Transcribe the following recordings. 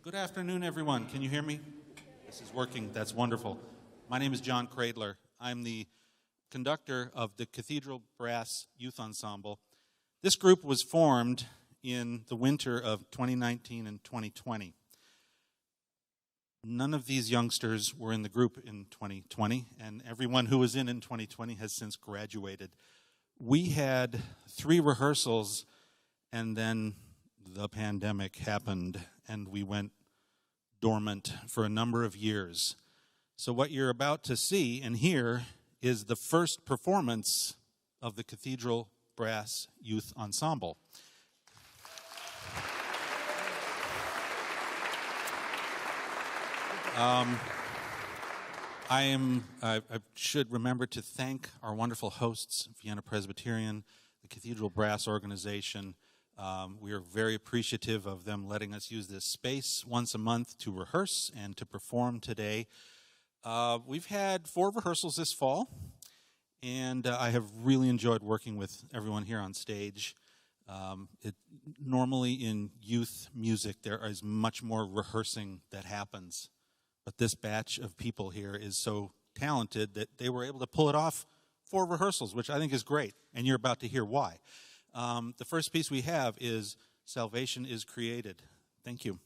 Good afternoon, everyone. Can you hear me? This is working. That's wonderful. My name is John Cradler. I'm the conductor of the Cathedral Brass Youth Ensemble. This group was formed in the winter of 2019 and 2020. None of these youngsters were in the group in 2020, and everyone who was in 2020 has since graduated. We had 3 rehearsals, and then the pandemic happened, and we went dormant for a number of years. So what you're about to see and hear is the first performance of the Cathedral Brass Youth Ensemble. I should remember to thank our wonderful hosts, Vienna Presbyterian, the Cathedral Brass Organization. We are very appreciative of them letting us use this space once a month to rehearse and to perform today. We've had 4 rehearsals this fall, and I have really enjoyed working with everyone here on stage. Normally in youth music, there is much more rehearsing that happens, but this batch of people here is so talented that they were able to pull it off 4 rehearsals, which I think is great, and you're about to hear why. The first piece we have is Salvation is Created. Thank you.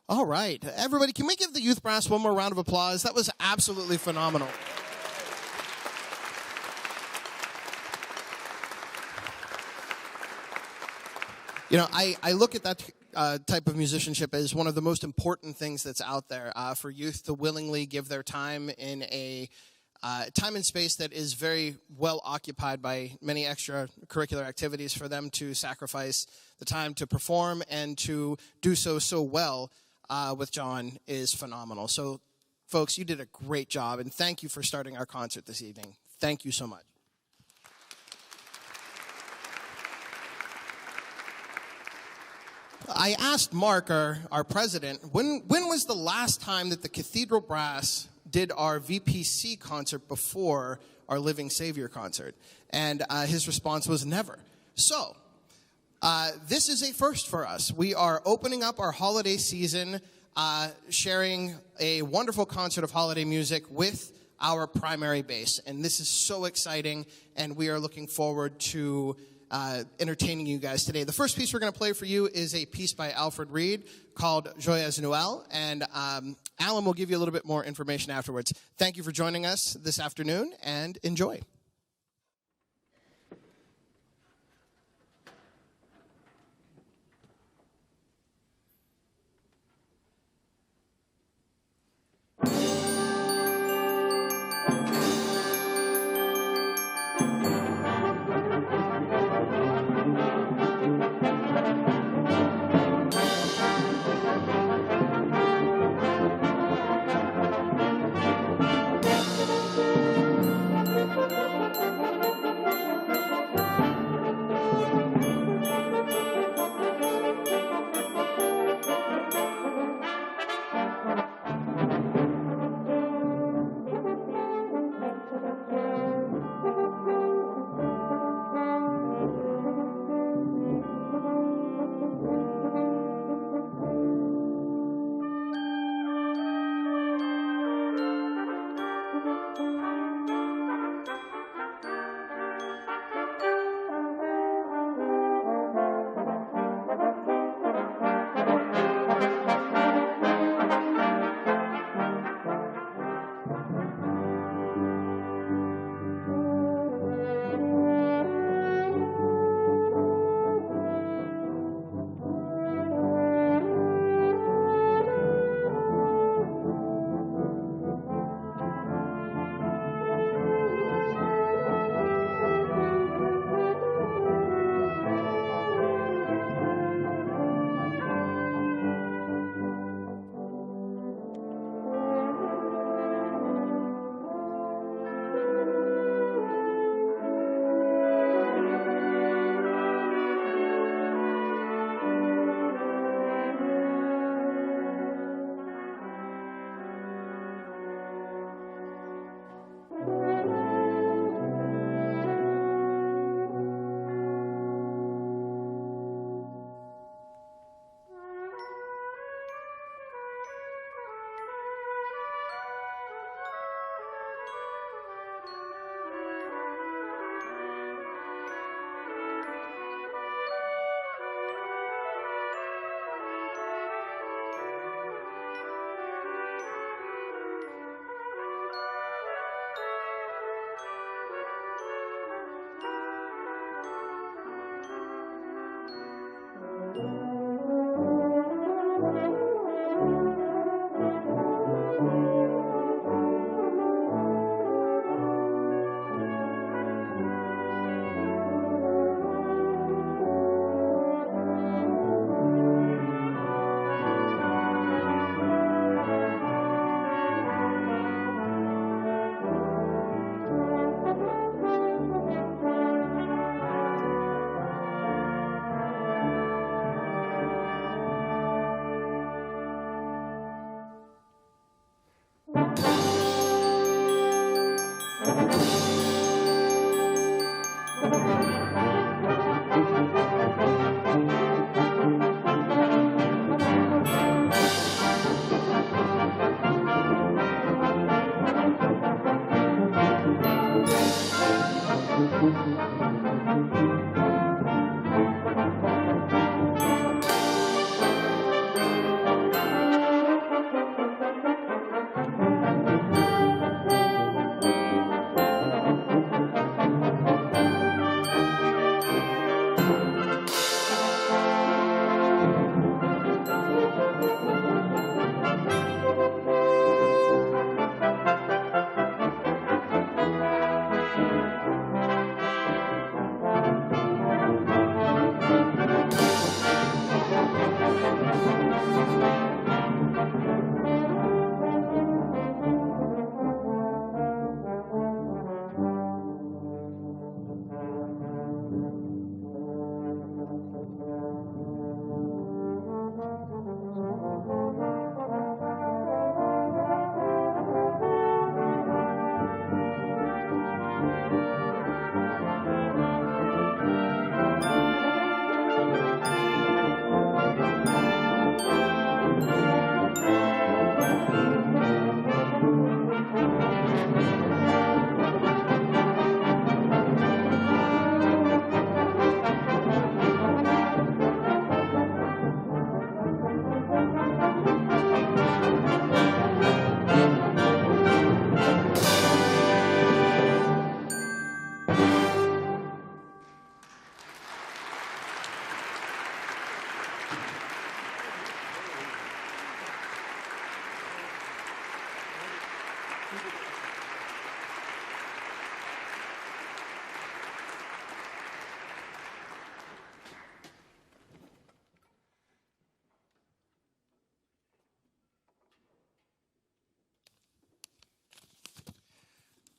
All right. Everybody, can we give the Youth Brass one more round of applause? That was absolutely phenomenal. You know, I look at that type of musicianship as one of the most important things that's out there for youth to willingly give their time in a time and space that is very well occupied by many extracurricular activities, for them to sacrifice the time to perform and to do so well with John is phenomenal. So, folks, you did a great job, and thank you for starting our concert this evening. Thank you so much. I asked Mark, our president, when was the last time that the Cathedral Brass did our VPC concert before our Living Savior concert? And his response was never. So, this is a first for us. We are opening up our holiday season, sharing a wonderful concert of holiday music with our primary bass. And this is so exciting, and we are looking forward to entertaining you guys today. The first piece we're going to play for you is a piece by Alfred Reed called Joyeux Noël, and Alan will give you a little bit more information afterwards. Thank you for joining us this afternoon, and enjoy.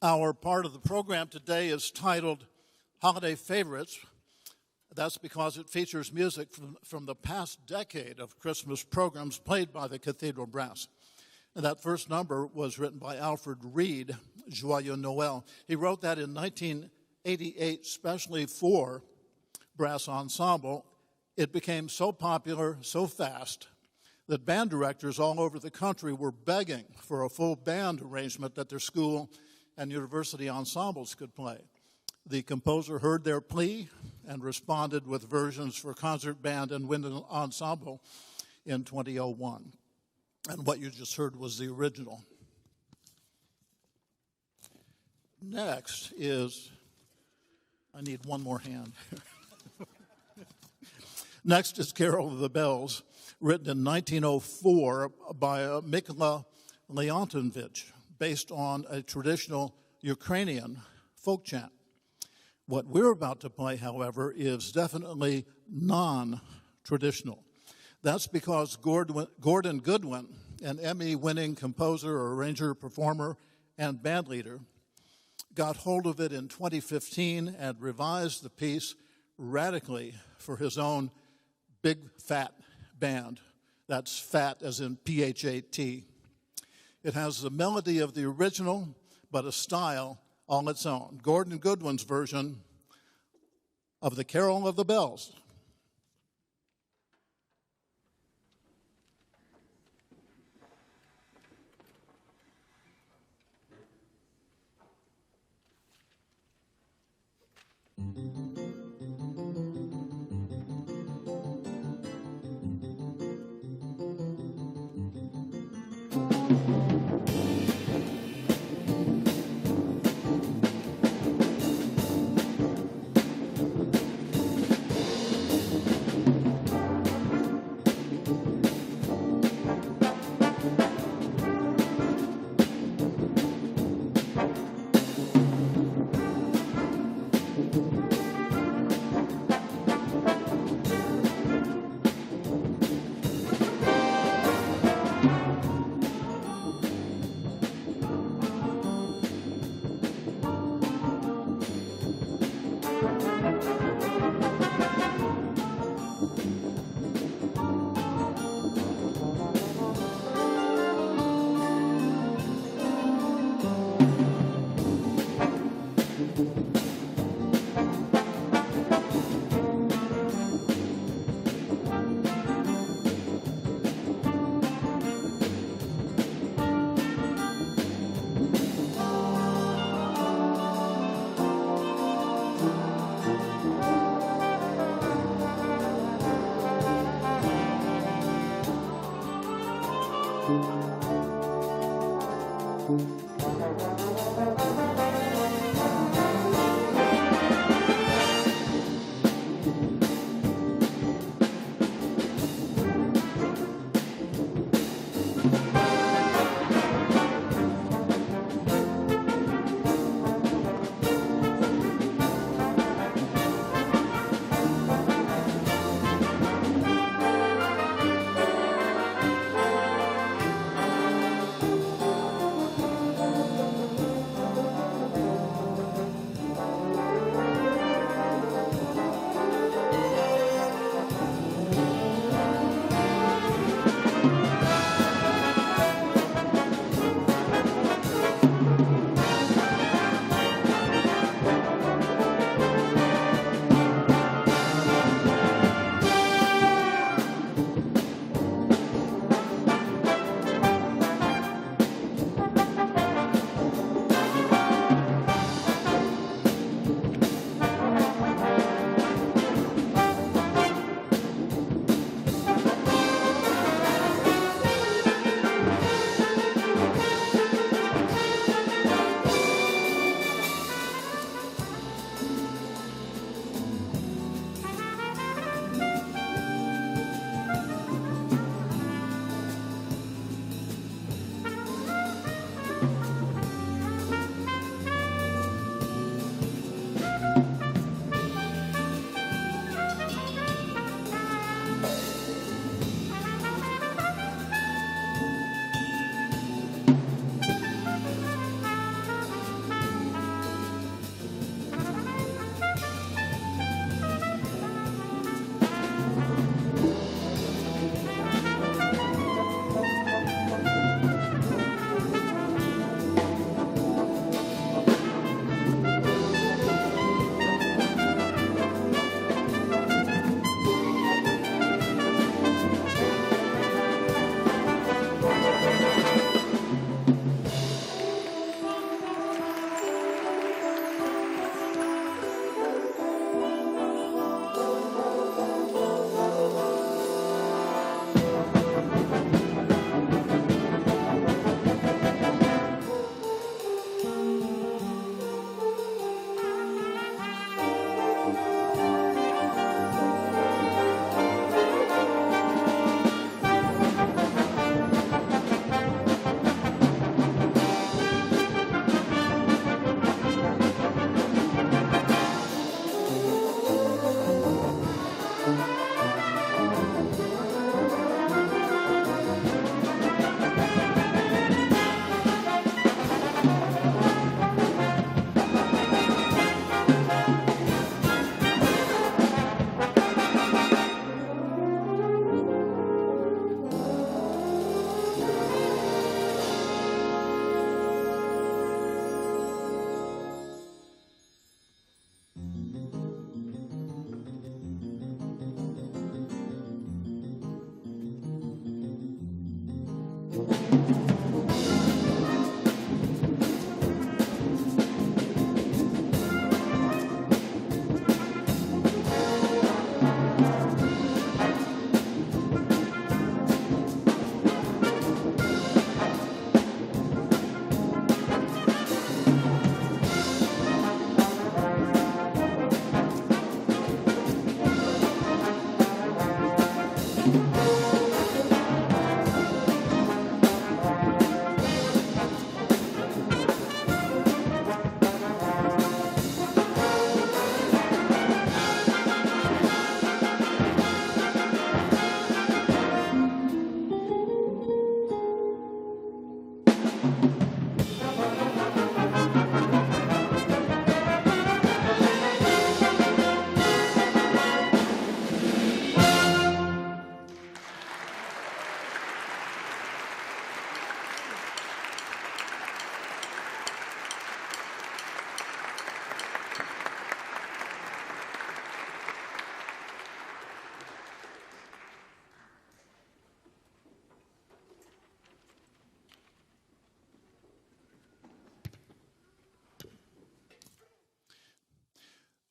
Our part of the program today is titled Holiday Favorites. That's because it features music from the past decade of Christmas programs played by the Cathedral Brass. And that first number was written by Alfred Reed, Joyeux Noël. He wrote that in 1988, specially for Brass Ensemble. It became so popular so fast that band directors all over the country were begging for a full band arrangement that their school and university ensembles could play. The composer heard their plea and responded with versions for concert band and wind ensemble in 2001. And what you just heard was the original. Next is, I need one more hand. Next is Carol of the Bells, written in 1904 by Mykola Leontovich, based on a traditional Ukrainian folk chant. What we're about to play, however, is definitely non-traditional. That's because Gordon Goodwin, an Emmy-winning composer, arranger, performer, and band leader, got hold of it in 2015 and revised the piece radically for his own big fat band. That's fat as in P-H-A-T. It has the melody of the original, but a style all its own. Gordon Goodwin's version of the Carol of the Bells.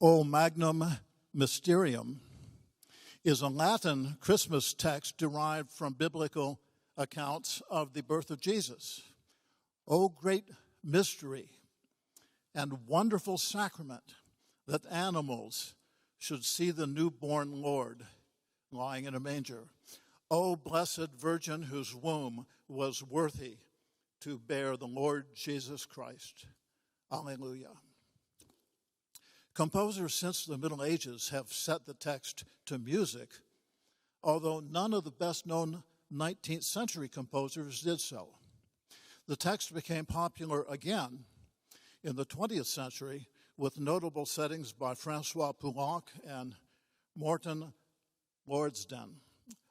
O Magnum Mysterium is a Latin Christmas text derived from biblical accounts of the birth of Jesus. O great mystery and wonderful sacrament that animals should see the newborn Lord lying in a manger. O blessed Virgin whose womb was worthy to bear the Lord Jesus Christ. Alleluia. Composers since the Middle Ages have set the text to music, although none of the best-known 19th century composers did so. The text became popular again in the 20th century with notable settings by Francois Poulenc and Morton Lordsden.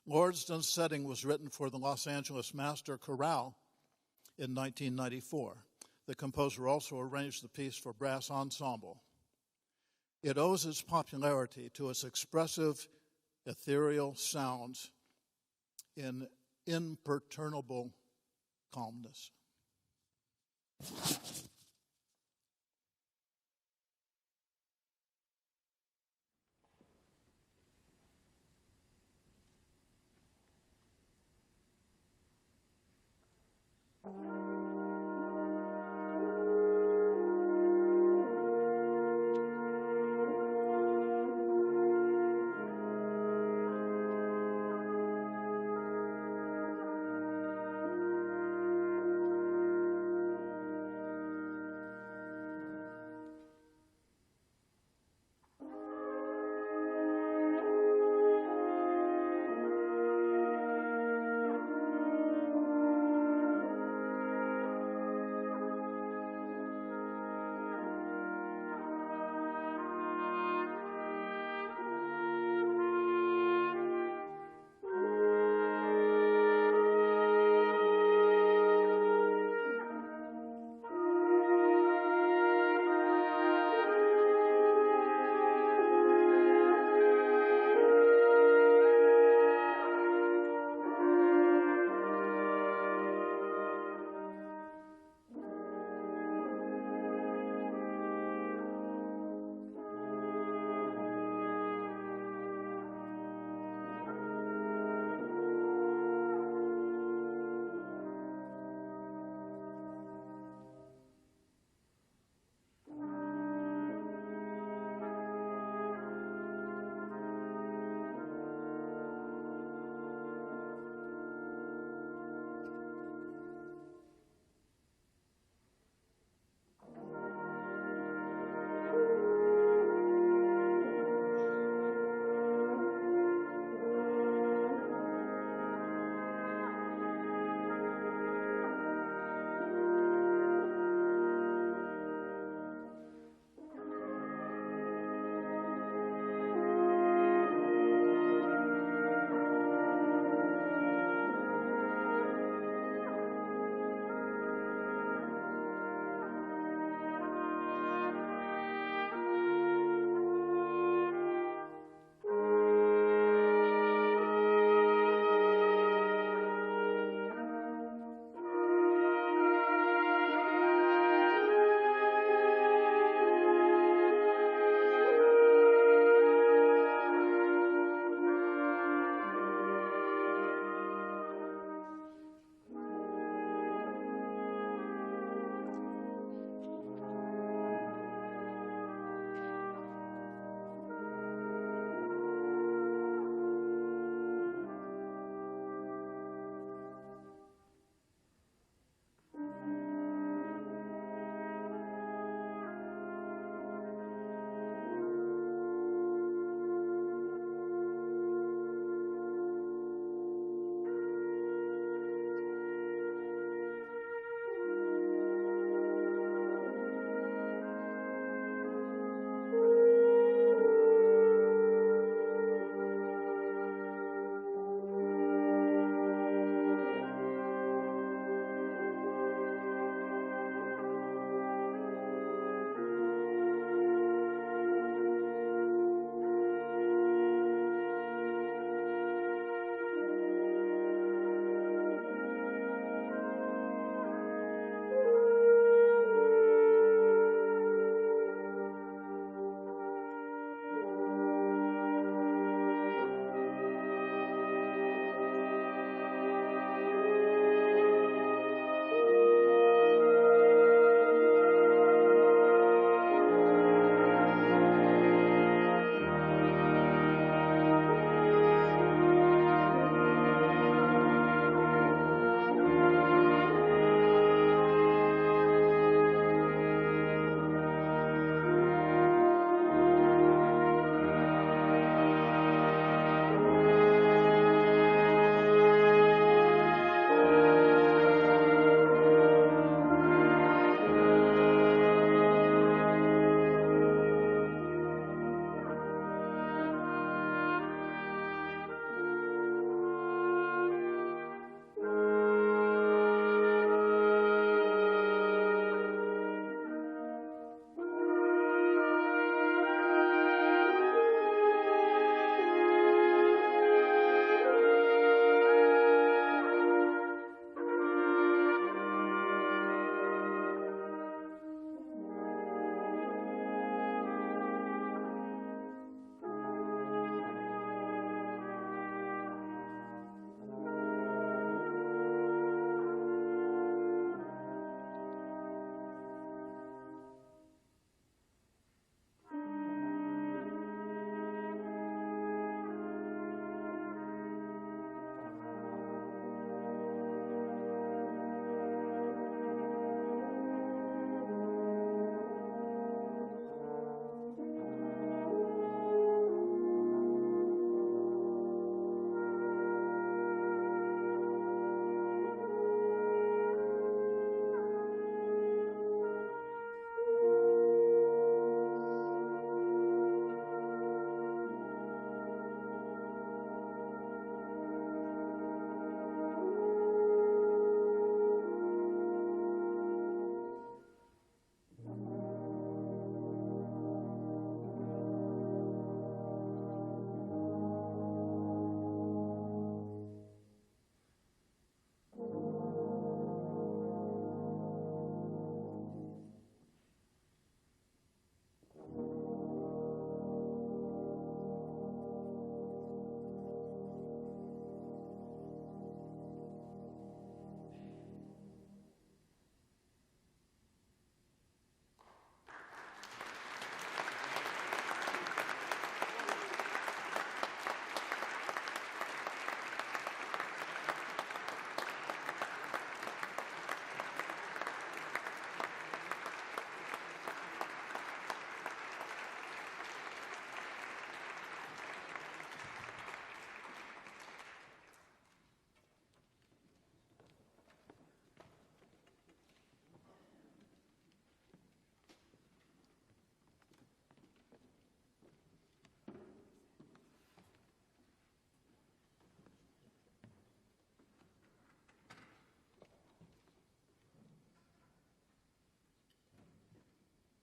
Lordsden's setting was written for the Los Angeles Master Chorale in 1994. The composer also arranged the piece for brass ensemble. It owes its popularity to its expressive, ethereal sounds in imperturbable calmness.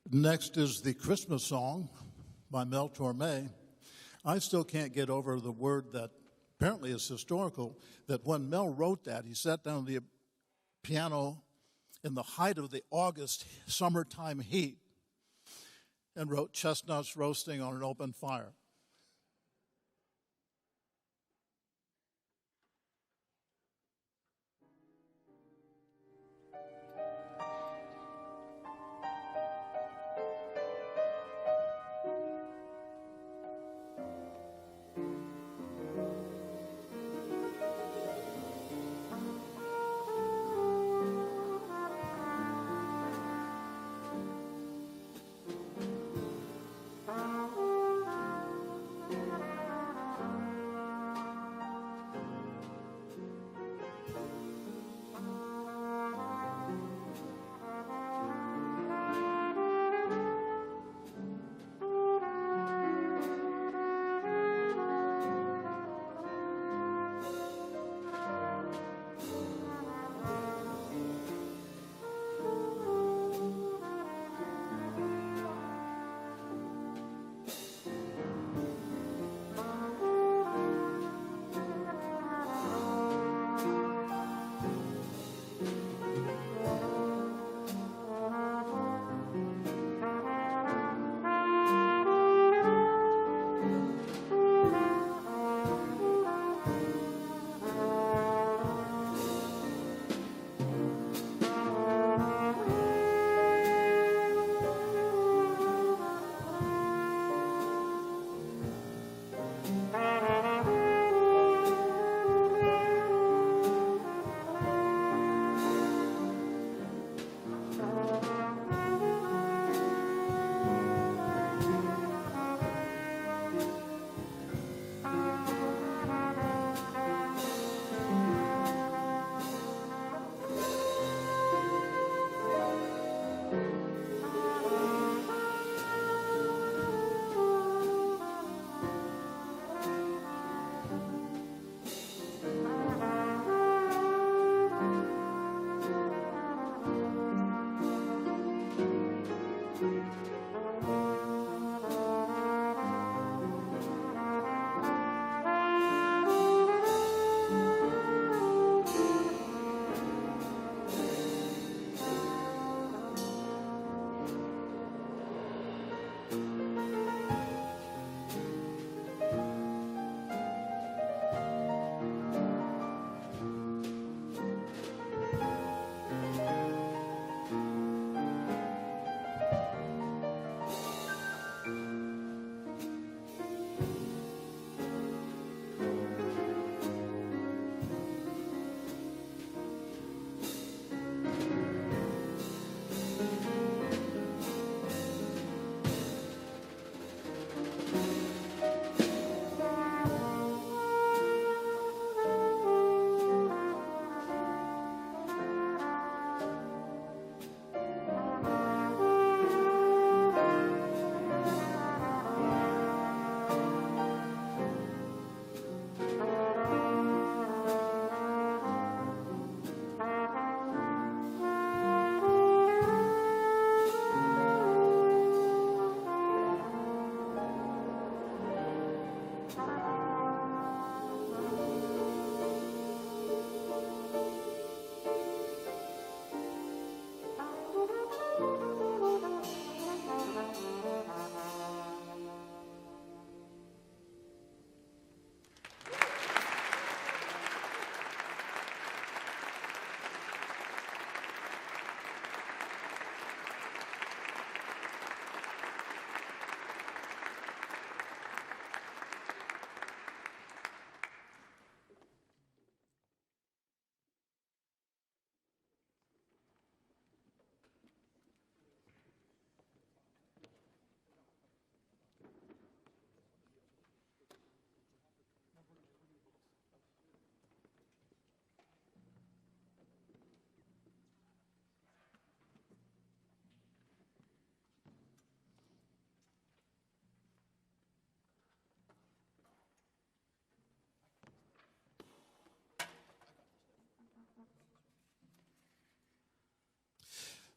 Next is the Christmas song by Mel Torme. I still can't get over the word that apparently is historical, that when Mel wrote that, he sat down at the piano in the height of the August summertime heat and wrote chestnuts roasting on an open fire.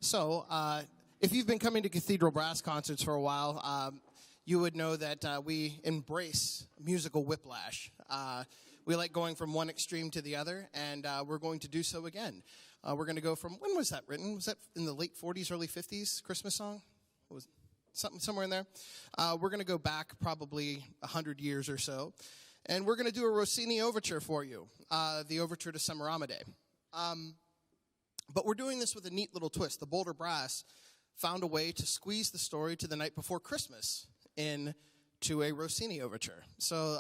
So If you've been coming to Cathedral Brass concerts for a while, you would know that we embrace musical whiplash. We like going from one extreme to the other, and we're going to do so again. We're going to go from, when was that written? Was that in the late 40s, early 50s, Christmas song? What was somewhere in there? We're going to go back probably 100 years or so, and we're going to do a Rossini overture for you, the overture to Semaramide. But we're doing this with a neat little twist. The Boulder Brass found a way to squeeze the story to the night before Christmas into a Rossini overture. So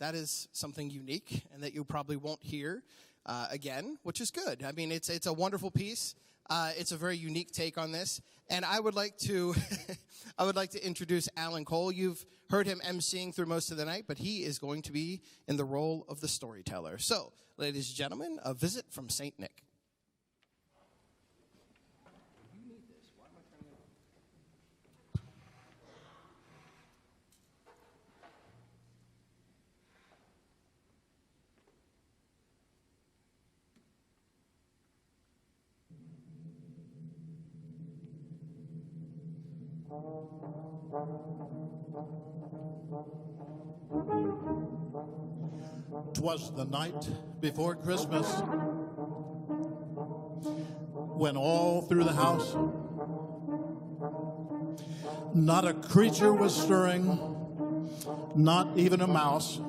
that is something unique and that you probably won't hear again, which is good. I mean, it's a wonderful piece. It's a very unique take on this. And I would like to introduce Alan Cole. You've heard him emceeing through most of the night, but he is going to be in the role of the storyteller. So, ladies and gentlemen, a visit from St. Nick. 'Twas the night before Christmas, when all through the house not a creature was stirring, not even a mouse.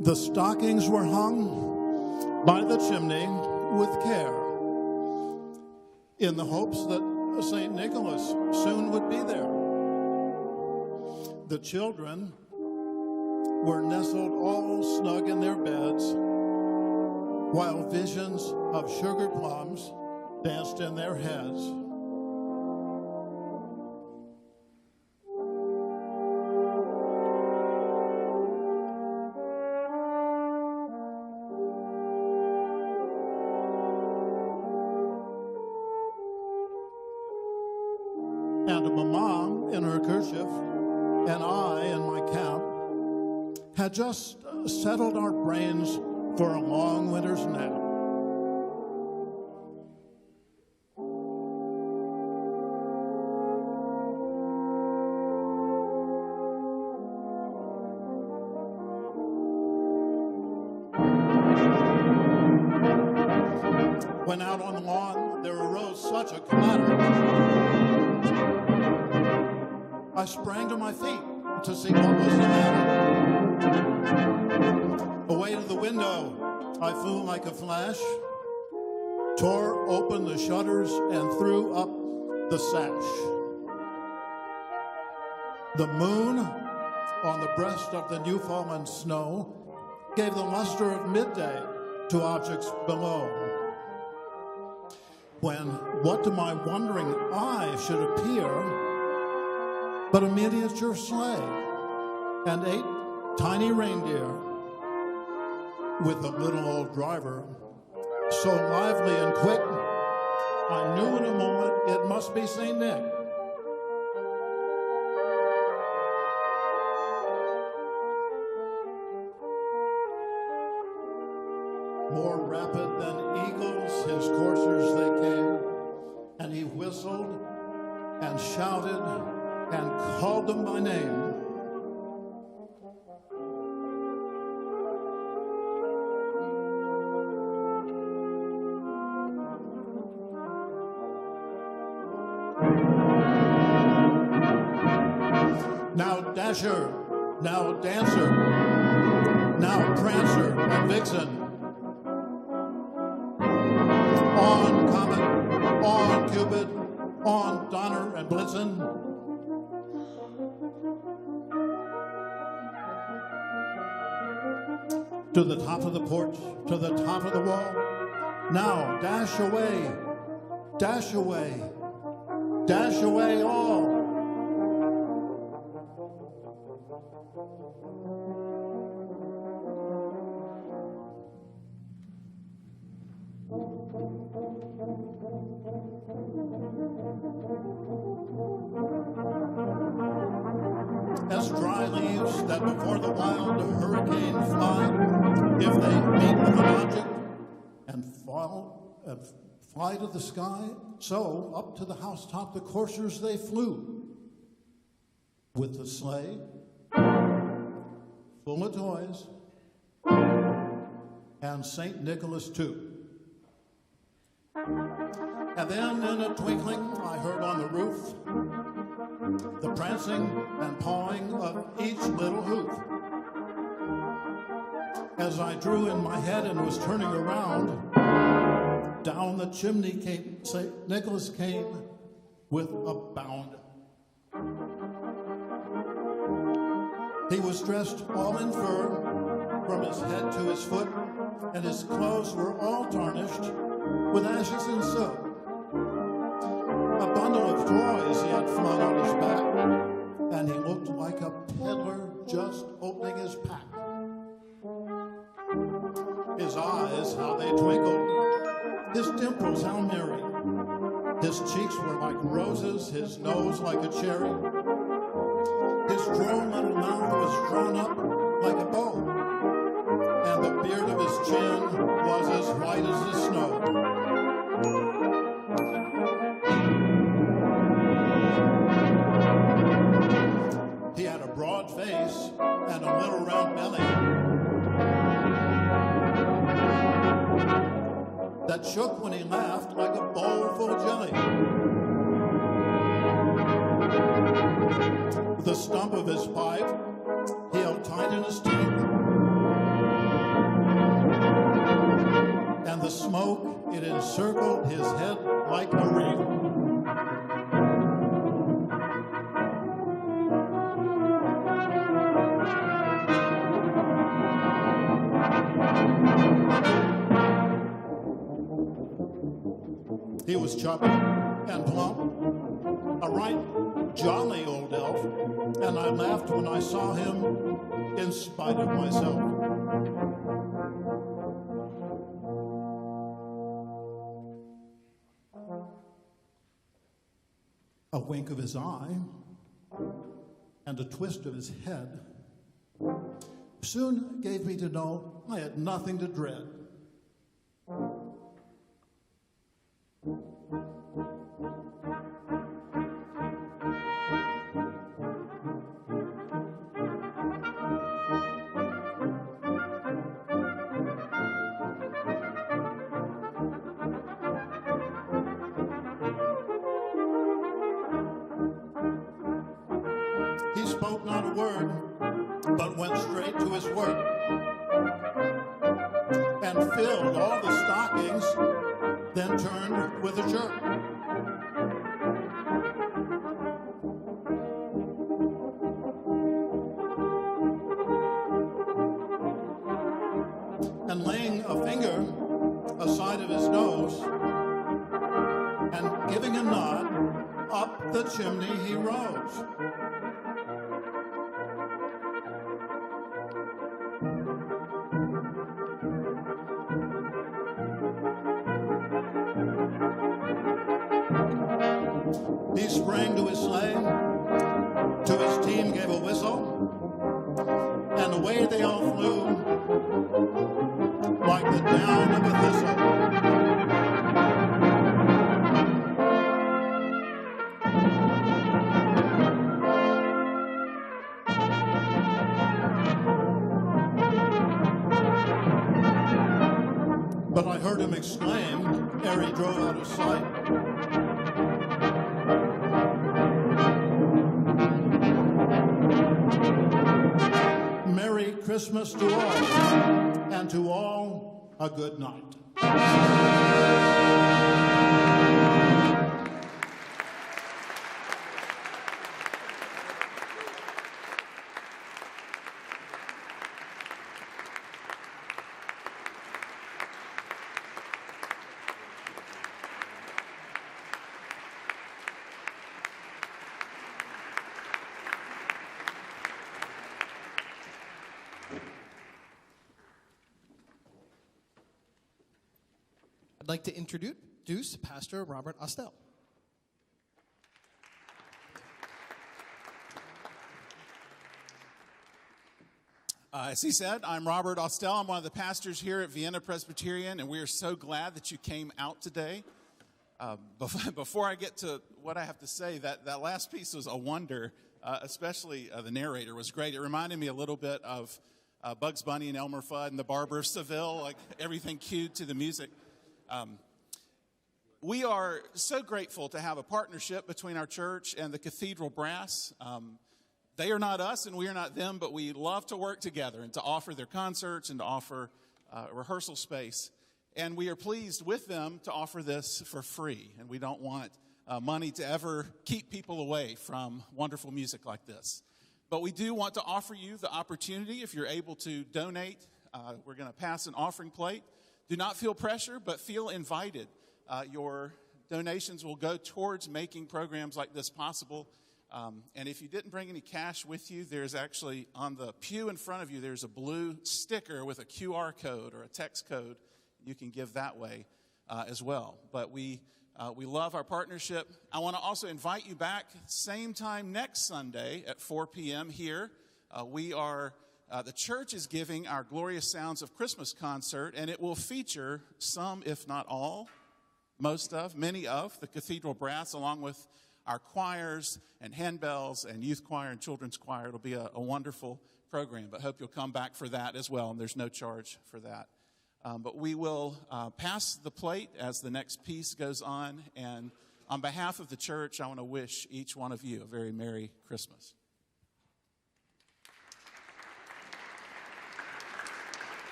The stockings were hung by the chimney with care, in the hopes that St. Nicholas soon would be there. The children were nestled all snug in their beds, while visions of sugar plums danced in their heads. And Mama in her kerchief, and I in my cap, had just settled our brains for a long winter's nap. When out on the lawn there arose such a clatter, I sprang to my feet to see what was the matter. Away to the window, I flew like a flash, tore open the shutters and threw up the sash. The moon on the breast of the new fallen snow gave the luster of midday to objects below. When what to my wondering eye should appear but a miniature sleigh and 8 tiny reindeer with a little old driver, so lively and quick, I knew in a moment it must be St. Nick. More rapid than eagles, his coursers they came, and he whistled and shouted and called them by name. Now Dasher, now Dancer, now Prancer and Vixen. On Comet, on Cupid, on Donner and Blitzen. To the top of the porch, to the top of the wall. Now dash away, dash away, dash away all. hurricane fly, if they meet with an object and fly to the sky, so up to the housetop the coursers they flew, with the sleigh full of toys, and St. Nicholas too. And then in a twinkling I heard on the roof the prancing and pawing of each little hoof. As I drew in my head and was turning around, down the chimney came St. Nicholas came with a bound. He was dressed all in fur from his head to his foot, and his clothes were all tarnished with ashes and soot. A bundle of toys he had flung on his back, and he looked like a peddler just opening his pack. His eyes, how they twinkled, his dimples, how merry. His cheeks were like roses, his nose like a cherry. His droll little mouth was drawn up like a bow, and the beard of his chin was as white as the snow. He had a broad face and a little round belly that shook when he laughed like a bowl full of jelly. The stump of his pipe he held tight in his teeth, and the smoke, it encircled his head like a wreath. He was chubby and plump, a right jolly old elf, and I laughed when I saw him in spite of myself. A wink of his eye and a twist of his head soon gave me to know I had nothing to dread. He spoke not a word, but went straight to his work and filled all the stockings, then turned with a jerk. And laying a finger aside of his nose and giving a nod, up the chimney he rose. He sprang to his sleigh, to his team gave a whistle, and away they all flew like the down of a thistle. But I heard him exclaim ere he drove out of sight, "Merry Christmas to all, and to all a good night." I'd like to introduce Pastor Robert Ostel. As he said, I'm Robert Austell. I'm one of the pastors here at Vienna Presbyterian, and we are so glad that you came out today. Before I get to what I have to say, that last piece was a wonder, especially the narrator was great. It reminded me a little bit of Bugs Bunny and Elmer Fudd and the Barber of Seville, like everything cued to the music. We are so grateful to have a partnership between our church and the Cathedral Brass. They are not us and we are not them, but we love to work together and to offer their concerts and to offer rehearsal space. And we are pleased with them to offer this for free. And we don't want money to ever keep people away from wonderful music like this. But we do want to offer you the opportunity, if you're able to donate. We're going to pass an offering plate. Do not feel pressure, but feel invited. Your donations will go towards making programs like this possible. And if you didn't bring any cash with you, there's actually on the pew in front of you, there's a blue sticker with a QR code or a text code. You can give that way as well. But we love our partnership. I want to also invite you back same time next Sunday at 4 p.m. here. The church is giving our Glorious Sounds of Christmas concert, and it will feature some, if not all, many of the Cathedral Brass, along with our choirs and handbells and youth choir and children's choir. It'll be a wonderful program, but hope you'll come back for that as well, and there's no charge for that. But we will pass the plate as the next piece goes on, and on behalf of the church, I want to wish each one of you a very Merry Christmas.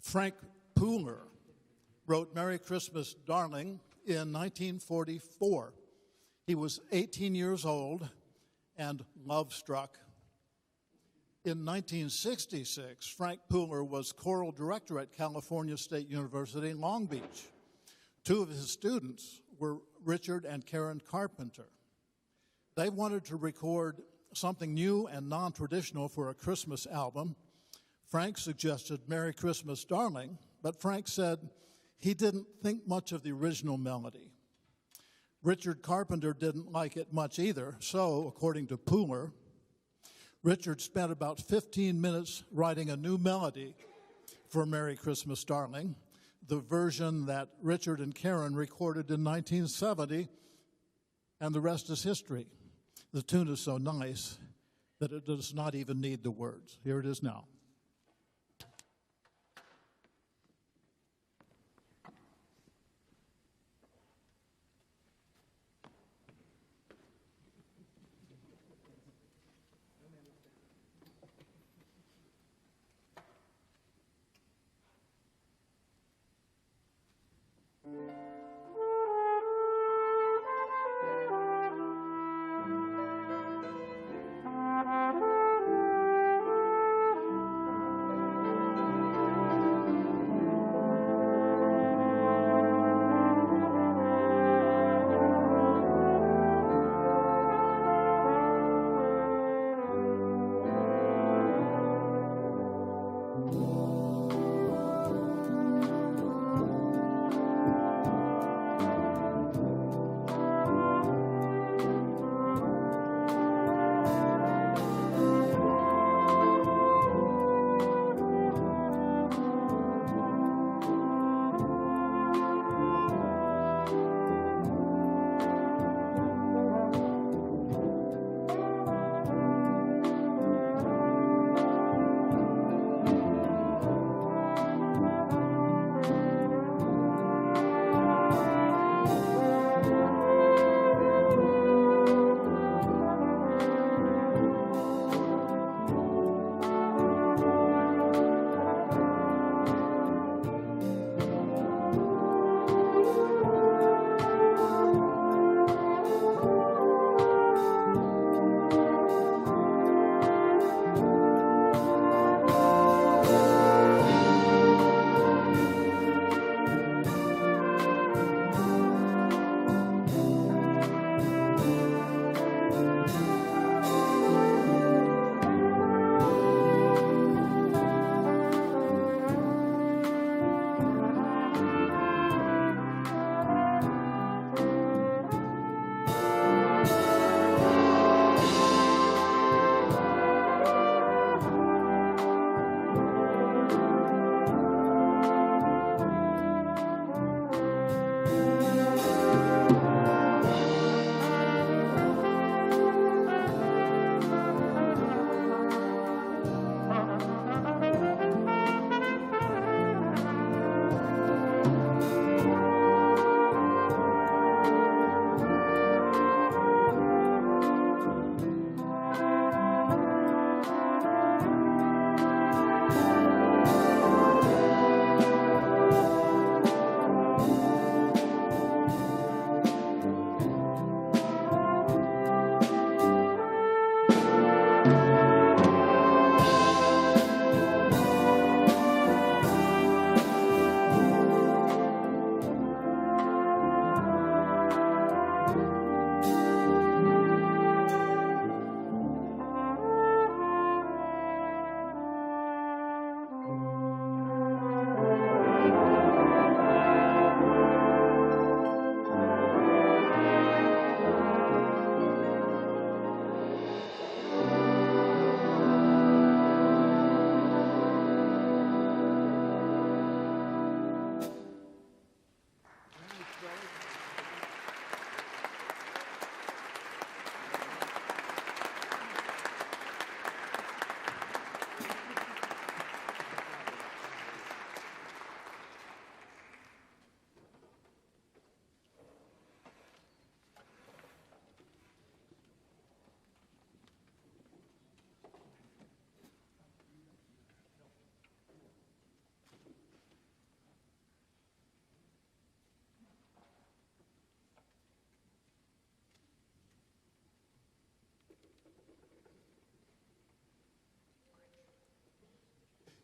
Frank Pooler wrote Merry Christmas, Darling in 1944. He was 18 years old and love-struck. In 1966, Frank Pooler was choral director at California State University in Long Beach. Two of his students were Richard and Karen Carpenter. They wanted to record something new and non-traditional for a Christmas album. Frank suggested Merry Christmas, Darling, but Frank said he didn't think much of the original melody. Richard Carpenter didn't like it much either, so, according to Pooler, Richard spent about 15 minutes writing a new melody for Merry Christmas, Darling, the version that Richard and Karen recorded in 1970, and the rest is history. The tune is so nice that it does not even need the words. Here it is now.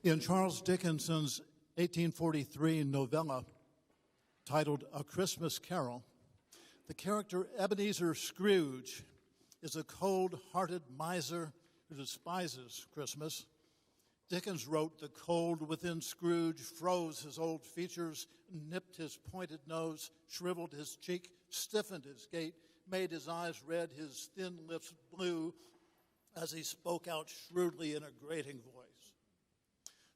In Charles Dickens's 1843 novella titled A Christmas Carol, the character Ebenezer Scrooge is a cold-hearted miser who despises Christmas. Dickens wrote, "The cold within Scrooge froze his old features, nipped his pointed nose, shriveled his cheek, stiffened his gait, made his eyes red, his thin lips blue, as he spoke out shrewdly in a grating voice."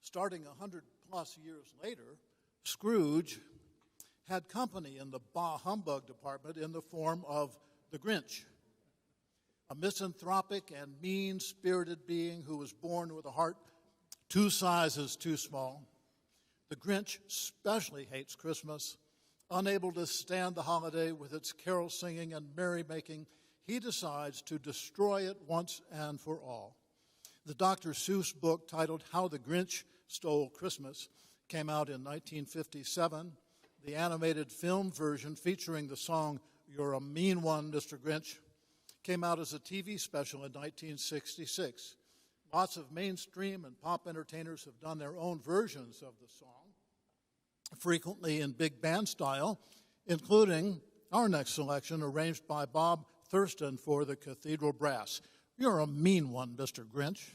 Starting 100-plus years later, Scrooge had company in the bah humbug department in the form of the Grinch, a misanthropic and mean-spirited being who was born with a heart 2 sizes too small. The Grinch especially hates Christmas. Unable to stand the holiday with its carol singing and merrymaking, he decides to destroy it once and for all. The Dr. Seuss book titled How the Grinch Stole Christmas came out in 1957. The animated film version featuring the song You're a Mean One, Mr. Grinch, came out as a TV special in 1966. Lots of mainstream and pop entertainers have done their own versions of the song, frequently in big band style, including our next selection arranged by Bob Thurston for the Cathedral Brass. You're a mean one, Mr. Grinch.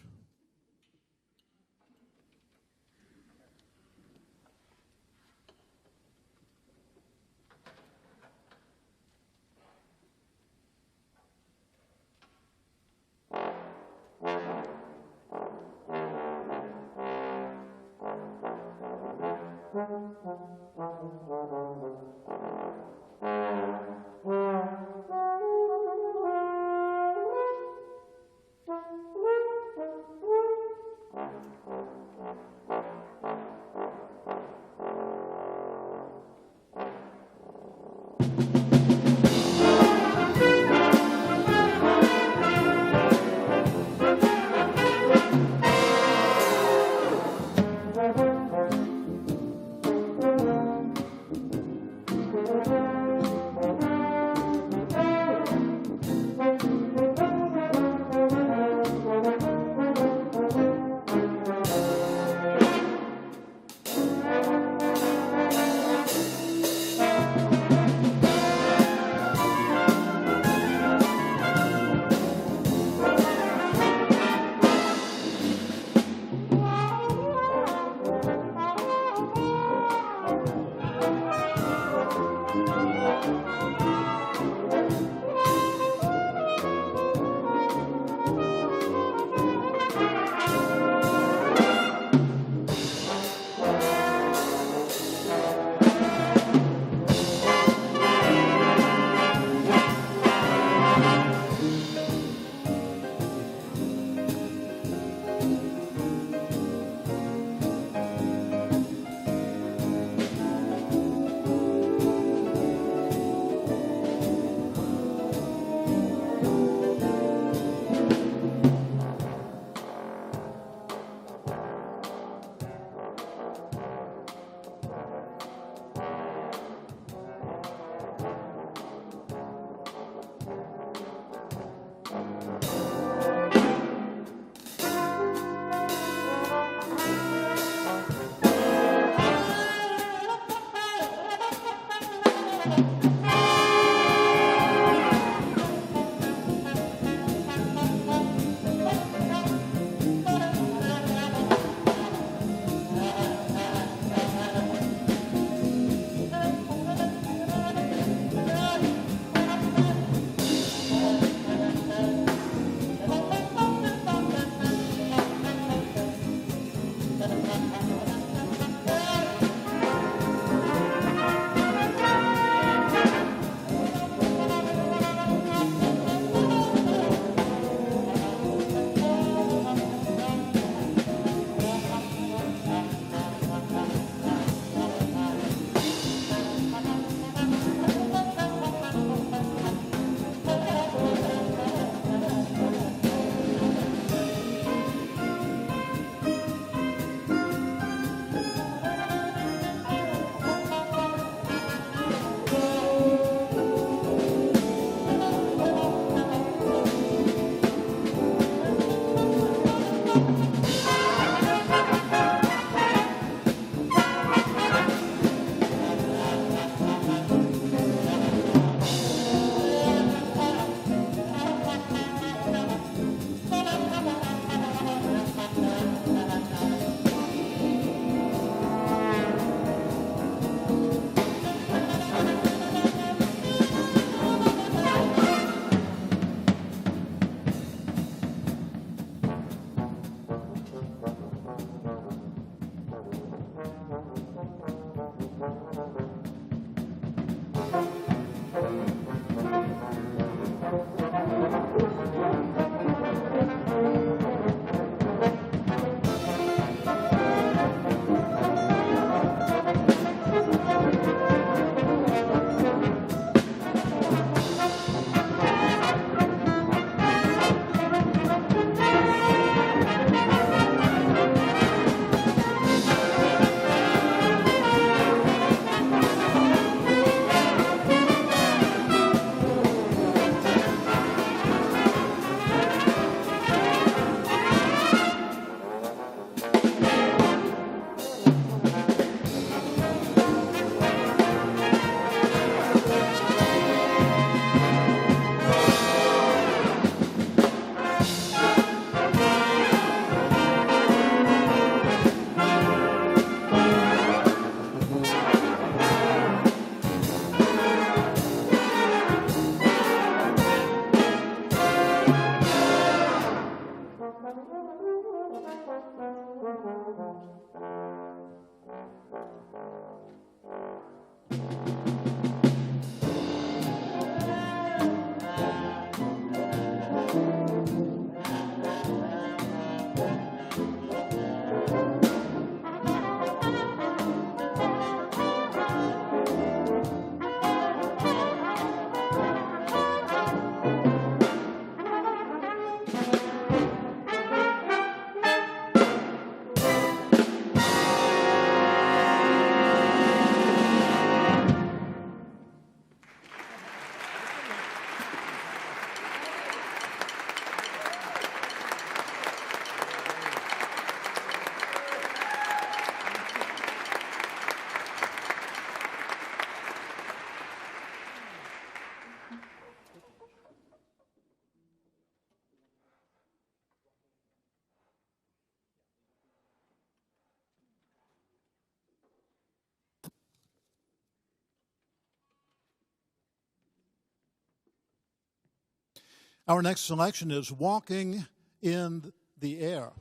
Our next selection is Walking in the Air,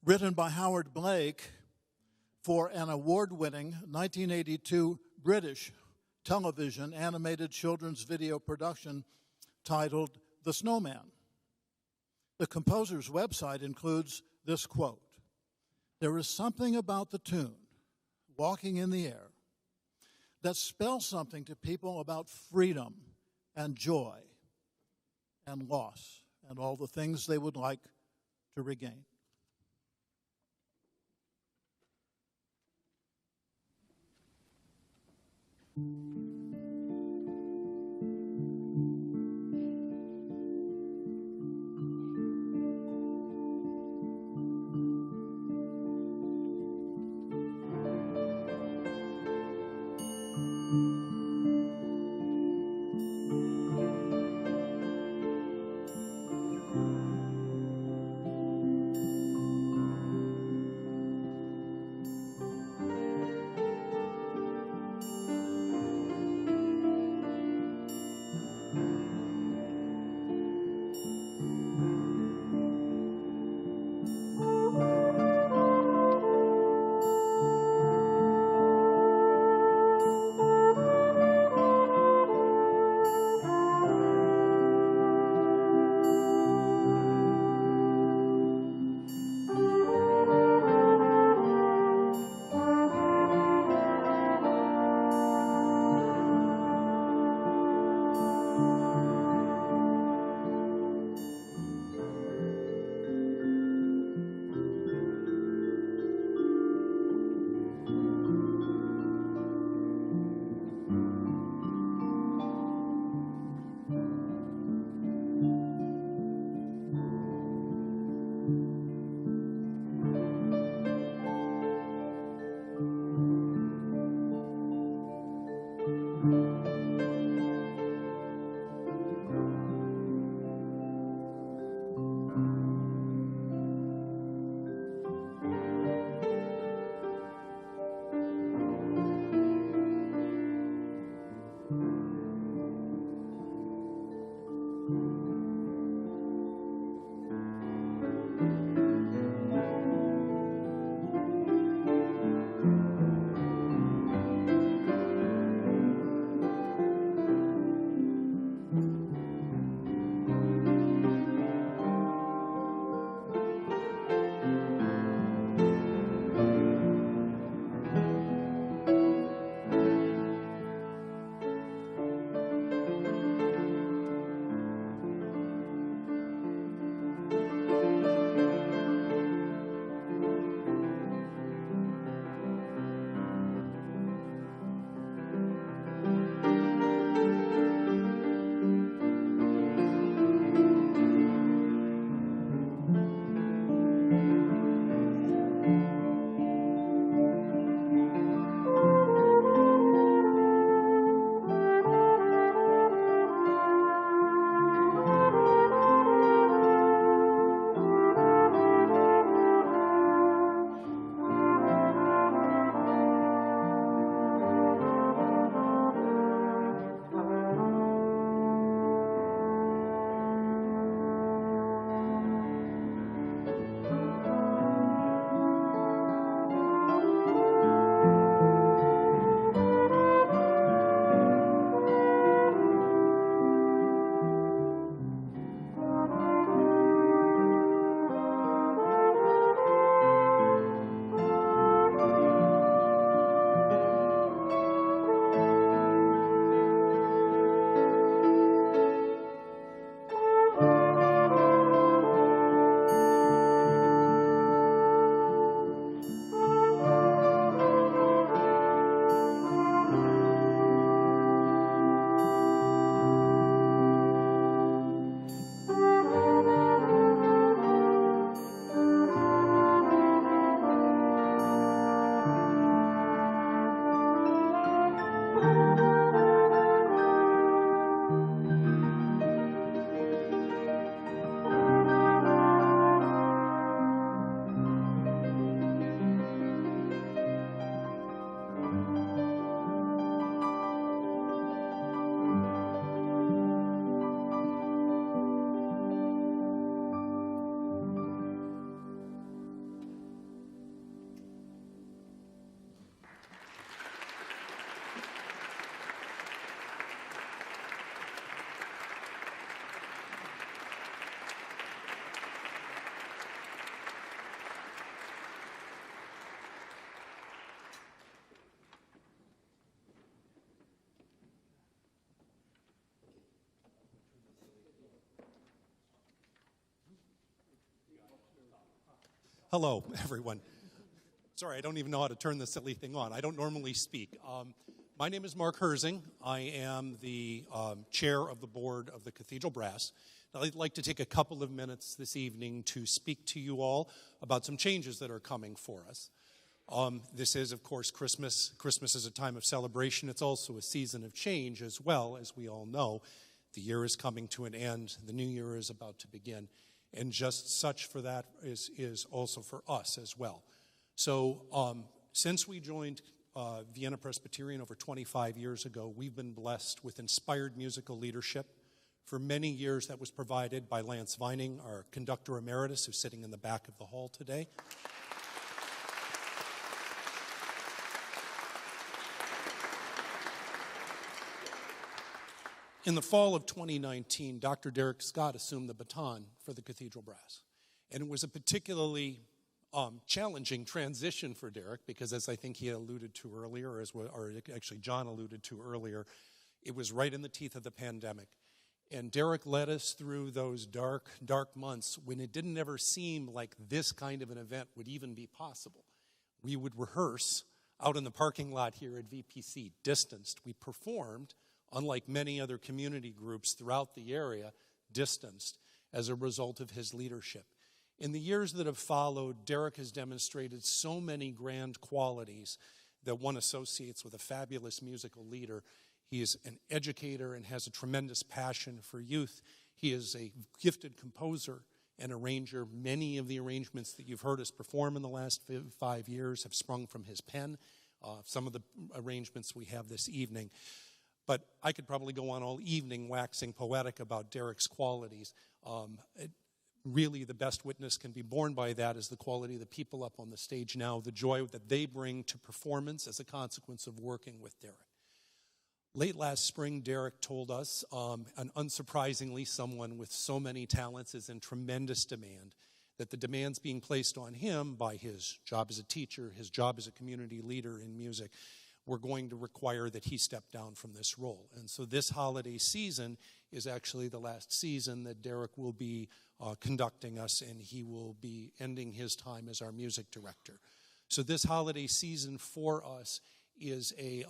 written by Howard Blake for an award-winning 1982 British television animated children's video production titled The Snowman. The composer's website includes this quote: "There is something about the tune, Walking in the Air, that spells something to people about freedom and joy and loss and all the things they would like to regain." Hello, everyone. Sorry, I don't even know how to turn the silly thing on. I don't normally speak. My name is Mark Herzing. I am the chair of the board of the Cathedral Brass. I'd like to take a couple of minutes this evening to speak to you all about some changes that are coming for us. This is, of course, Christmas. Christmas is a time of celebration. It's also a season of change as well, as we all know. The year is coming to an end. The new year is about to begin. And just such for that is also for us as well. So since we joined Vienna Presbyterian over 25 years ago, we've been blessed with inspired musical leadership. For many years, that was provided by Lance Vining, our conductor emeritus, who's sitting in the back of the hall today. In the fall of 2019, Dr. Derek Scott assumed the baton for the Cathedral Brass. And it was a particularly challenging transition for Derek because, as I think he alluded to earlier, or actually John alluded to earlier, it was right in the teeth of the pandemic. And Derek led us through those dark, dark months when it didn't ever seem like this kind of an event would even be possible. We would rehearse out in the parking lot here at VPC, distanced. We performed, unlike many other community groups throughout the area, distanced as a result of his leadership. In the years that have followed, Derek has demonstrated so many grand qualities that one associates with a fabulous musical leader. He is an educator and has a tremendous passion for youth. He is a gifted composer and arranger. Many of the arrangements that you've heard us perform in the last 5 years have sprung from his pen. Some of the arrangements we have this evening. But I could probably go on all evening waxing poetic about Derek's qualities. Really, the best witness can be borne by that is the quality of the people up on the stage now, the joy that they bring to performance as a consequence of working with Derek. Late last spring, Derek told us, and unsurprisingly, someone with so many talents is in tremendous demand, that the demands being placed on him by his job as a teacher, his job as a community leader in music, were going to require that he step down from this role. And so this holiday season is actually the last season that Derek will be conducting us, and he will be ending his time as our music director. So this holiday season for us is a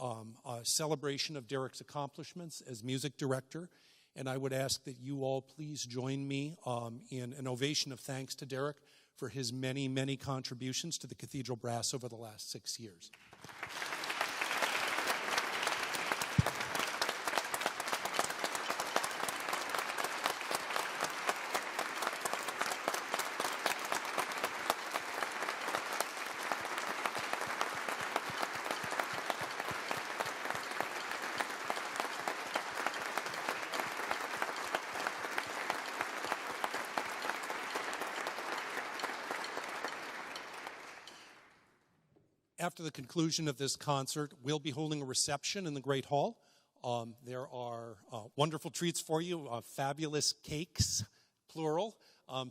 celebration of Derek's accomplishments as music director, and I would ask that you all please join me in an ovation of thanks to Derek for his many, many contributions to the Cathedral Brass over the last 6 years. After the conclusion of this concert, we'll be holding a reception in the Great Hall. There are wonderful treats for you, fabulous cakes, plural.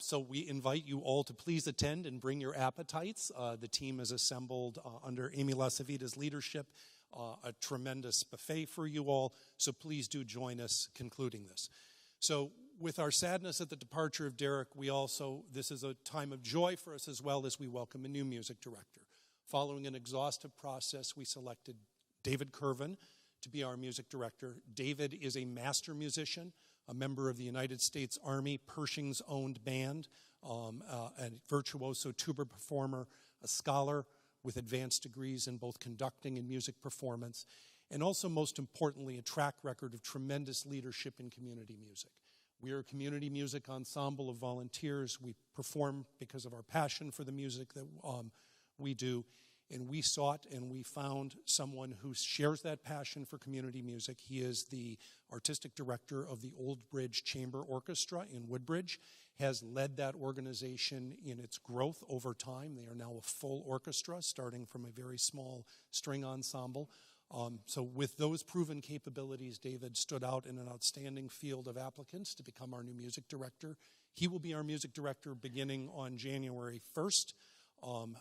So we invite you all to please attend and bring your appetites. The team has assembled, under Amy Lasavita's leadership, a tremendous buffet for you all. So please do join us concluding this. So with our sadness at the departure of Derek, this is a time of joy for us as well as we welcome a new music director. Following an exhaustive process, we selected David Kervin to be our music director. David is a master musician, a member of the United States Army Pershing's-owned band, a virtuoso tuba performer, a scholar with advanced degrees in both conducting and music performance, and also, most importantly, a track record of tremendous leadership in community music. We are a community music ensemble of volunteers. We perform because of our passion for the music that we do, and we sought and we found someone who shares that passion for community music. He is the artistic director of the Old Bridge Chamber Orchestra in Woodbridge, has led that organization in its growth over time. They are now a full orchestra, starting from a very small string ensemble. So with those proven capabilities, David stood out in an outstanding field of applicants to become our new music director. He will be our music director beginning on January 1st.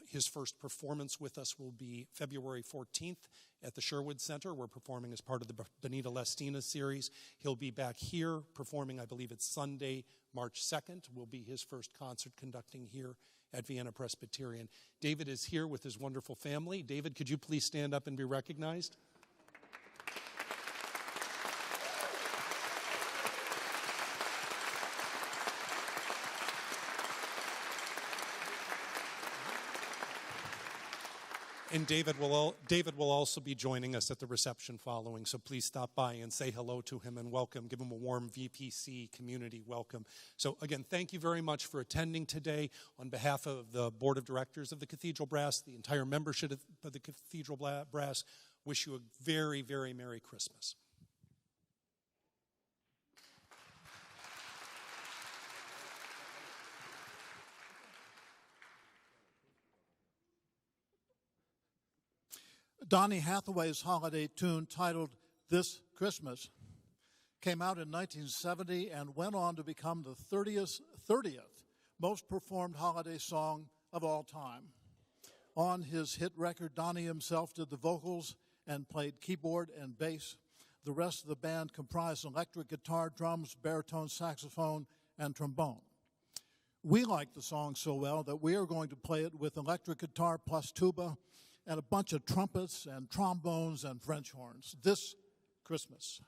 His first performance with us will be February 14th at the Sherwood Center. We're performing as part of the Benita Lestina series. He'll be back here performing, I believe it's Sunday, March 2nd, will be his first concert conducting here at Vienna Presbyterian. David is here with his wonderful family. David, could you please stand up and be recognized? And David will also be joining us at the reception following, so please stop by and say hello to him and welcome. Give him a warm VPC community welcome. So again, thank you very much for attending today. On behalf of the Board of Directors of the Cathedral Brass, the entire membership of the Cathedral Brass, wish you a very, very Merry Christmas. Donny Hathaway's holiday tune titled This Christmas came out in 1970 and went on to become the 30th most performed holiday song of all time. On his hit record, Donny himself did the vocals and played keyboard and bass. The rest of the band comprised electric guitar, drums, baritone, saxophone, and trombone. We like the song so well that we are going to play it with electric guitar plus tuba and a bunch of trumpets and trombones and French horns this Christmas.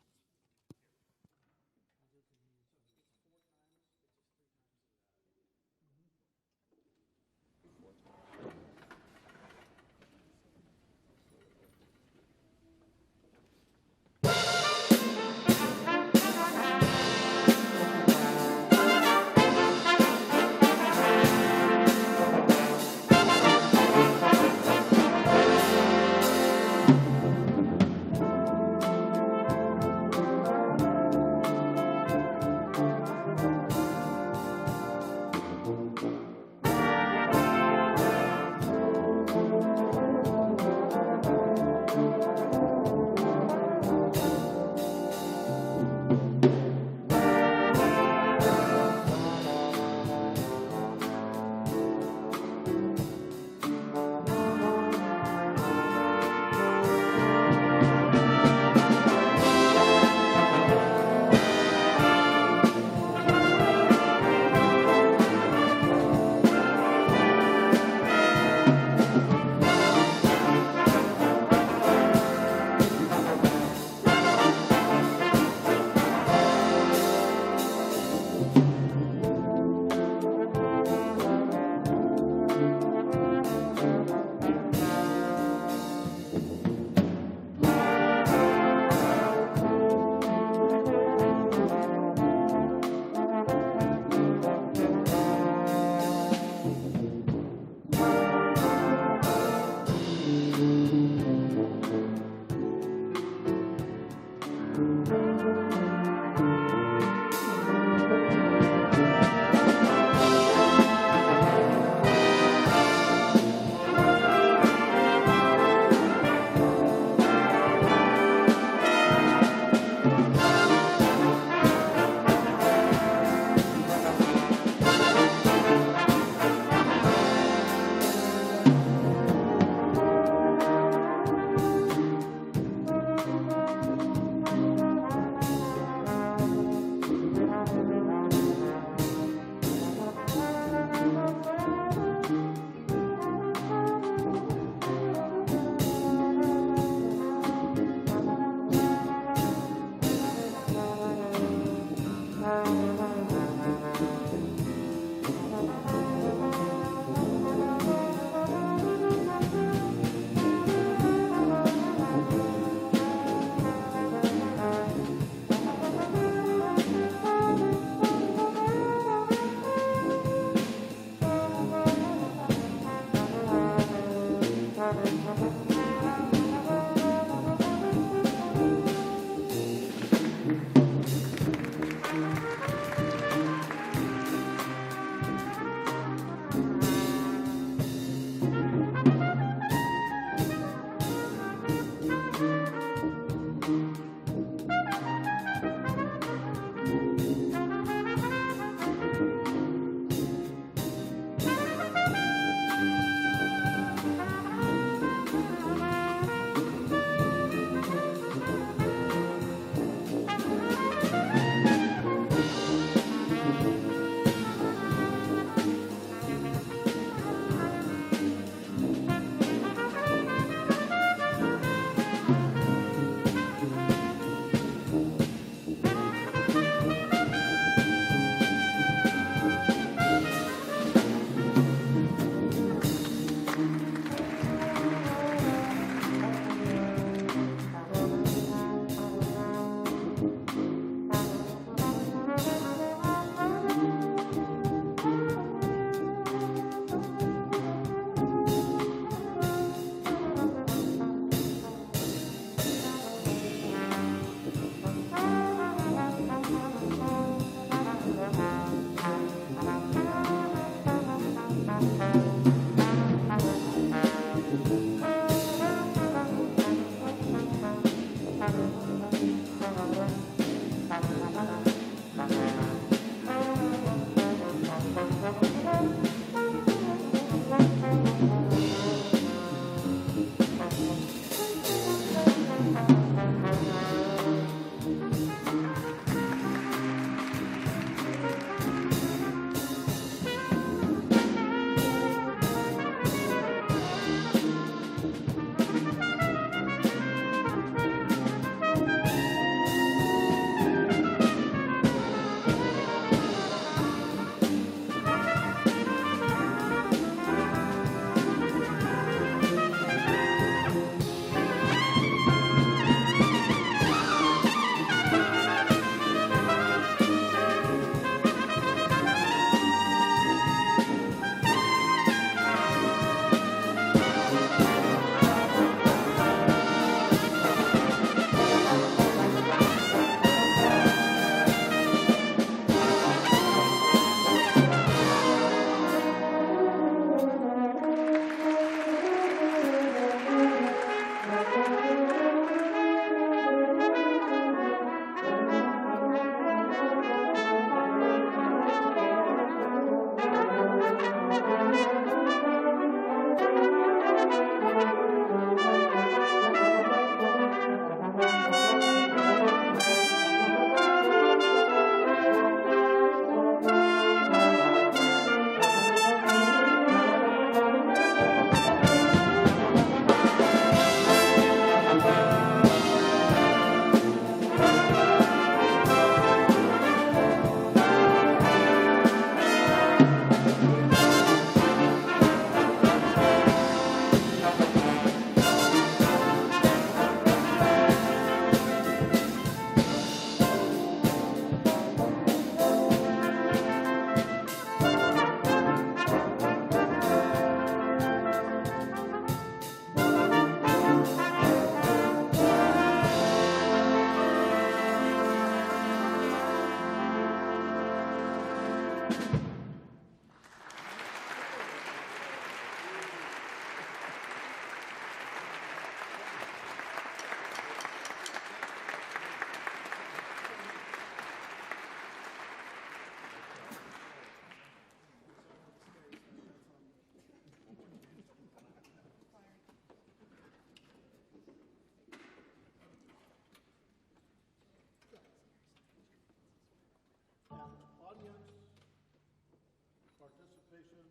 participation.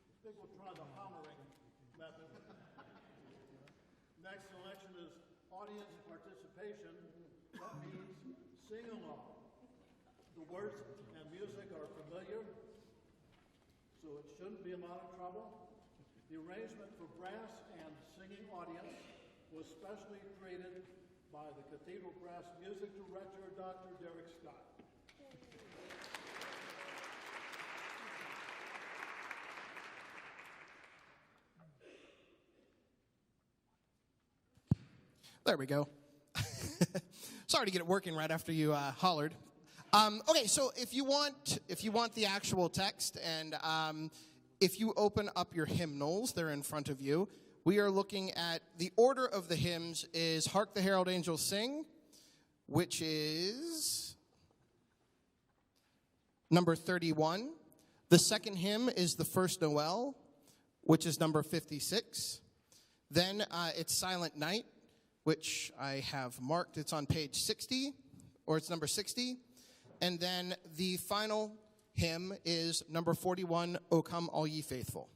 I think we'll try the hammering method. Next selection is audience participation. That means sing along. The words and music are familiar, so it shouldn't be a lot of trouble. The arrangement for brass and singing audience was specially created by the Cathedral Brass music director, Dr. Derek Scott. There we go. Sorry to get it working right after you hollered. Okay, so if you want the actual text, and if you open up your hymnals, they're in front of you. We are looking at the order of the hymns is "Hark the Herald Angels Sing," which is number 31. The second hymn is "The First Noel," which is number 56. Then it's "Silent Night," which I have marked. It's on page 60, or it's number 60. And then the final hymn is number 41, "O Come All Ye Faithful."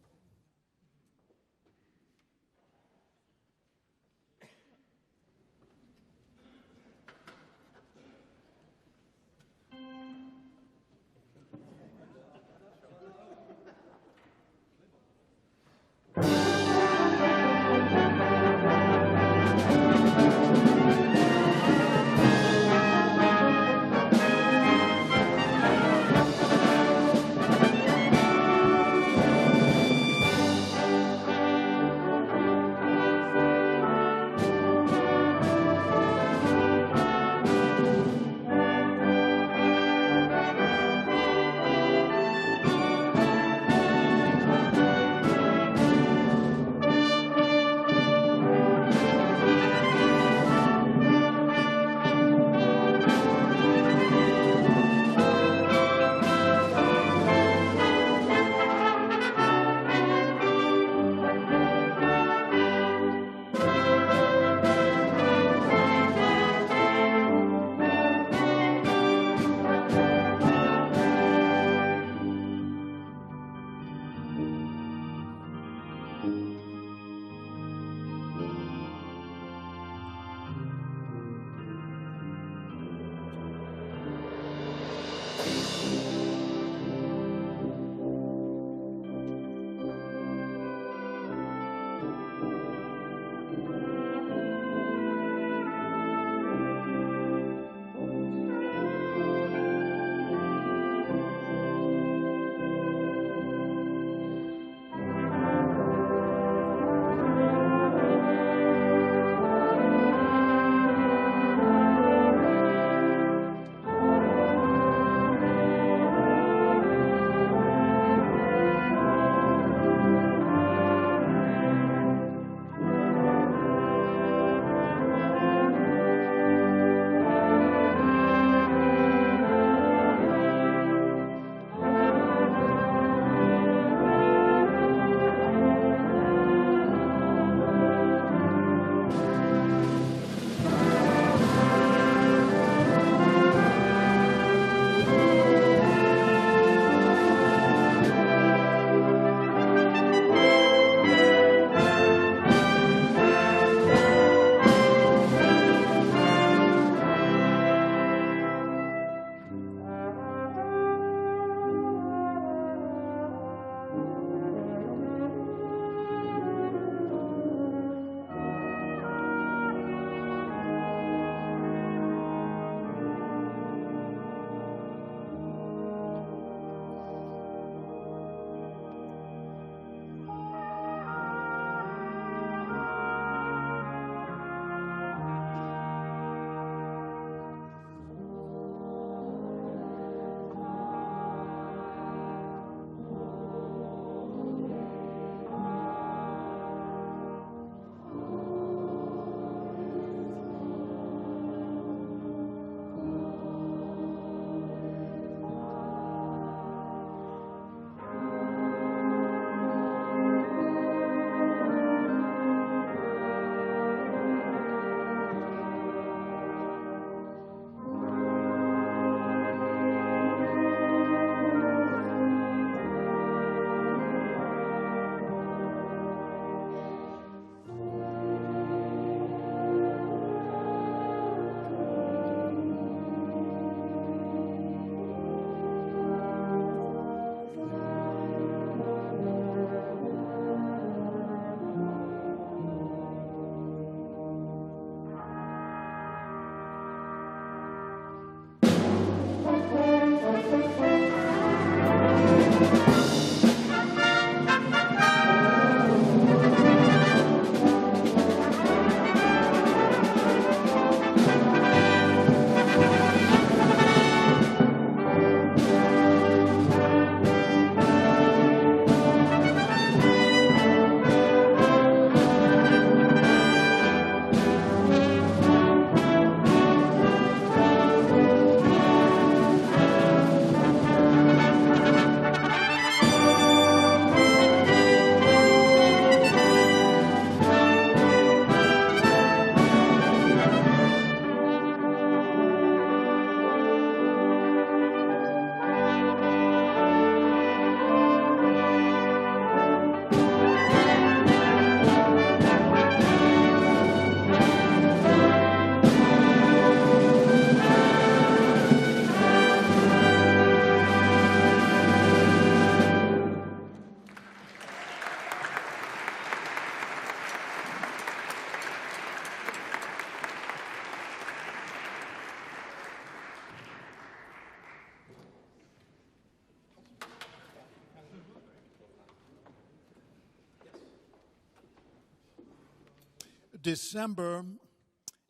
December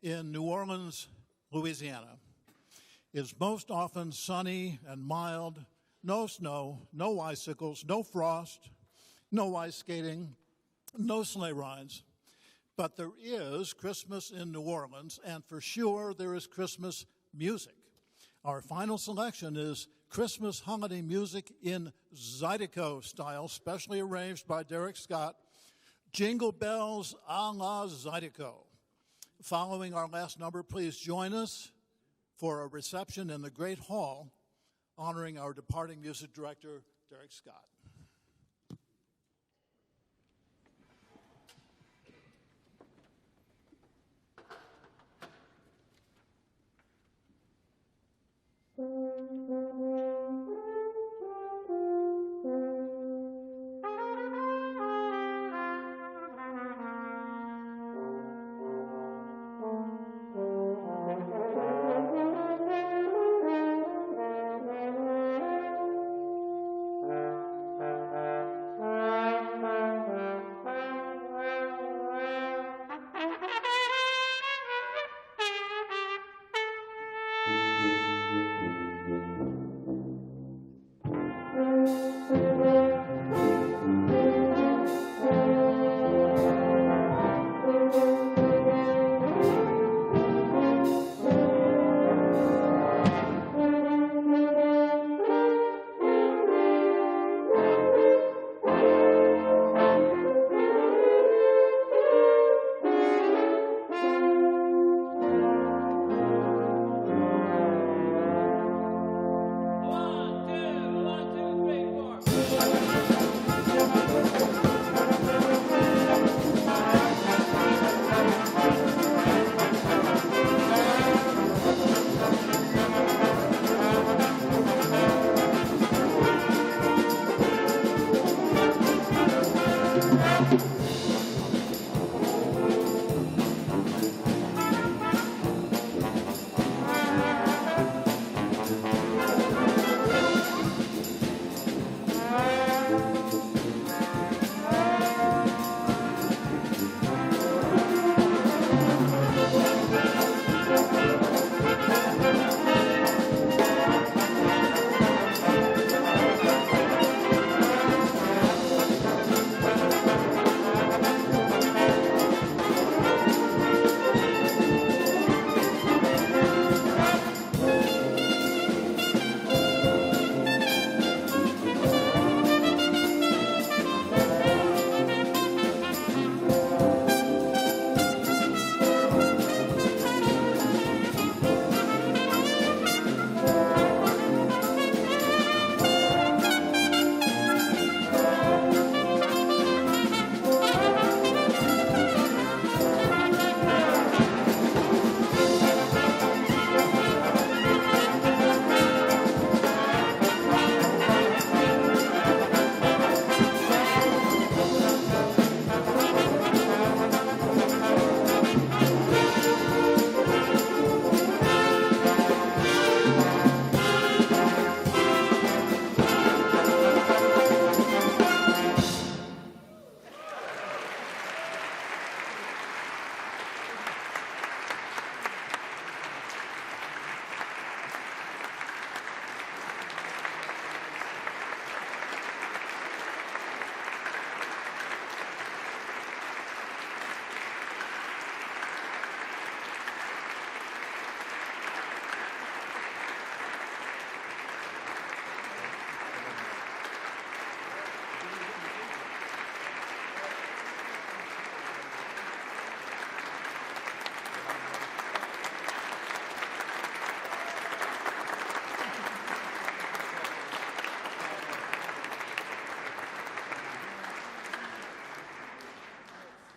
in New Orleans, Louisiana, is most often sunny and mild, no snow, no icicles, no frost, no ice skating, no sleigh rides. But there is Christmas in New Orleans, and for sure there is Christmas music. Our final selection is Christmas holiday music in Zydeco style, specially arranged by Derek Scott, Jingle Bells a la Zydeco. Following our last number, please join us for a reception in the Great Hall honoring our departing music director, Derek Scott.